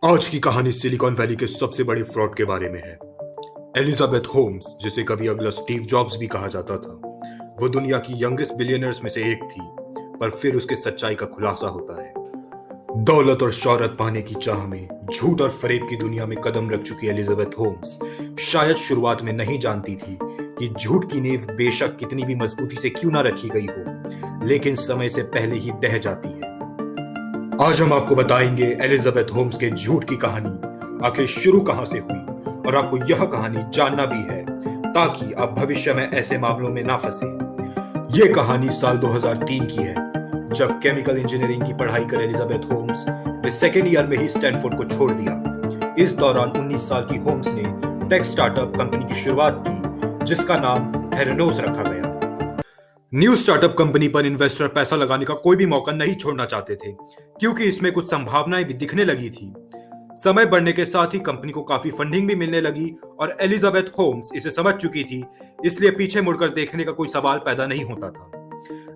आज की कहानी सिलिकॉन वैली के सबसे बड़े फ्रॉड के बारे में है। एलिजाबेथ होम्स, जिसे कभी अगला स्टीव जॉब्स भी कहा जाता था, वो दुनिया की यंगेस्ट बिलियनर्स में से एक थी। पर फिर उसके सच्चाई का खुलासा होता है। दौलत और शौहरत पाने की चाह में झूठ और फरेब की दुनिया में कदम रख चुकी एलिजाबेथ होम्स शायद शुरुआत में नहीं जानती थी कि झूठ की नींव बेशक कितनी भी मजबूती से क्यों ना रखी गई हो, लेकिन समय से पहले ही ढह जाती है। आज हम आपको बताएंगे एलिजाबेथ होम्स के झूठ की कहानी आखिर शुरू कहां से हुई, और आपको यह कहानी जानना भी है ताकि आप भविष्य में ऐसे मामलों में ना फंसे। यह कहानी साल 2003 की है, जब केमिकल इंजीनियरिंग की पढ़ाई कर एलिजाबेथ होम्स ने सेकेंड ईयर में ही स्टैनफोर्ड को छोड़ दिया। इस दौरान 19 साल की होम्स ने टेक स्टार्टअप कंपनी की शुरुआत की, जिसका नाम थेरानोस रखा गया। न्यू स्टार्टअप कंपनी पर इन्वेस्टर पैसा लगाने का कोई भी मौका नहीं छोड़ना चाहते थे, क्योंकि इसमें कुछ संभावनाएं भी दिखने लगी थी। समय बढ़ने के साथ ही कंपनी को काफी फंडिंग भी मिलने लगी और एलिजाबेथ होम्स इसे समझ चुकी थी, इसलिए पीछे मुड़कर देखने का कोई सवाल पैदा नहीं होता था।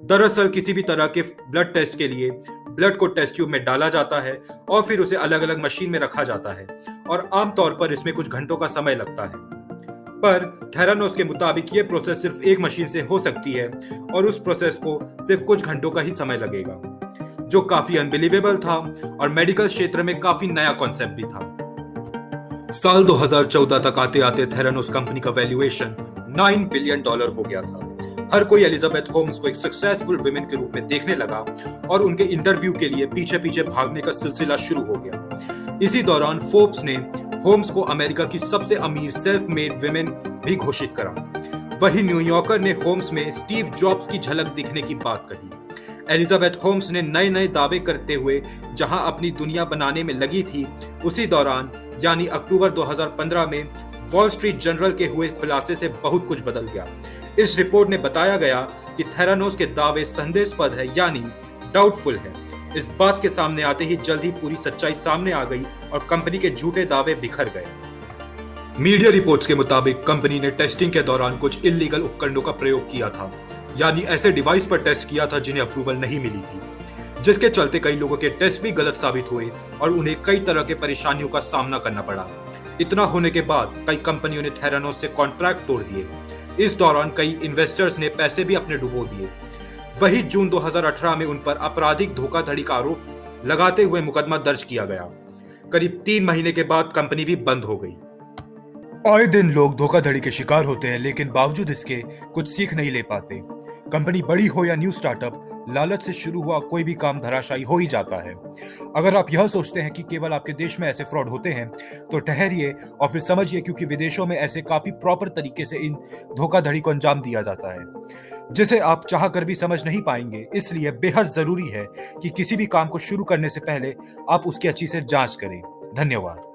दरअसल किसी भी तरह के ब्लड टेस्ट के लिए ब्लड को टेस्ट ट्यूब में डाला जाता है और फिर उसे अलग अलग मशीन में रखा जाता है, और आमतौर पर इसमें कुछ घंटों का समय लगता है। पर थेरानोस के मुताबिक ये प्रोसेस सिर्फ एक मशीन से हो सकती है, और उस प्रोसेस को सिर्फ कुछ घंटों का ही समय लगेगा, जो काफी अनबिलीवेबल था और मेडिकल क्षेत्र में काफी नया कॉन्सेप्ट भी था। साल 2014 तक आते आते थेरानोस कंपनी का वैल्यूएशन $9 बिलियन हो गया था। हर कोई एलिजाबेथ होम्स को एक सक्सेसफुल विमेन के रूप में देखने लगा और उनके इंटरव्यू के लिए पीछे पीछे भागने का सिलसिला शुरू हो गया। इसी दौरान फोर्ब्स ने होम्स को अमेरिका की सबसे अमीर सेल्फ मेड विमेन भी घोषित करा। वहीं न्यूयॉर्कर ने होम्स में स्टीव जॉब्स की झलक दिखने की बात कही। एलिजाबेथ होम्स ने नए नए दावे करते हुए जहां अपनी दुनिया बनाने में लगी थी, उसी दौरान यानी अक्टूबर 2015 में वॉल स्ट्रीट जर्नल के हुए खुलासे से बहुत कुछ बदल गया। इस रिपोर्ट ने बताया गया कि थेरानोस के दावे संदेहास्पद है, यानी डाउटफुल है। इस बात के सामने आते ही जल्द ही पूरी सच्चाई सामने आ गई और कंपनी के झूठे दावे बिखर गए। मीडिया रिपोर्ट्स के मुताबिक कंपनी ने टेस्टिंग के दौरान कुछ इल्लीगल उपकरणों का प्रयोग किया था, यानी ऐसे डिवाइस पर टेस्ट किया था जिन्हें अप्रूवल नहीं मिली थी, जिसके चलते कई लोगों के टेस्ट भी गलत साबित हुए और उन्हें कई तरह के परेशानियों का सामना करना पड़ा। इतना होने के बाद कई कंपनियों ने थेरानोस से कॉन्ट्रैक्ट तोड़ दिए। इस दौरान कई इन्वेस्टर्स ने पैसे भी अपने डुबो दिए। वही जून 2018 में उन पर आपराधिक धोखाधड़ी का आरोप लगाते हुए मुकदमा दर्ज किया गया। करीब 3 महीने के बाद कंपनी भी बंद हो गई। आए दिन लोग धोखाधड़ी के शिकार होते हैं, लेकिन बावजूद इसके कुछ सीख नहीं ले पाते। कंपनी बड़ी हो या न्यू स्टार्टअप, लालच से शुरू हुआ कोई भी काम धराशायी हो ही जाता है। अगर आप यह सोचते हैं कि केवल आपके देश में ऐसे फ्रॉड होते हैं, तो ठहरिए और फिर समझिए, क्योंकि विदेशों में ऐसे काफी प्रॉपर तरीके से इन धोखाधड़ी को अंजाम दिया जाता है, जिसे आप चाह कर भी समझ नहीं पाएंगे। इसलिए बेहद जरूरी है कि किसी भी काम को शुरू करने से पहले आप उसकी अच्छी से जांच करें। धन्यवाद।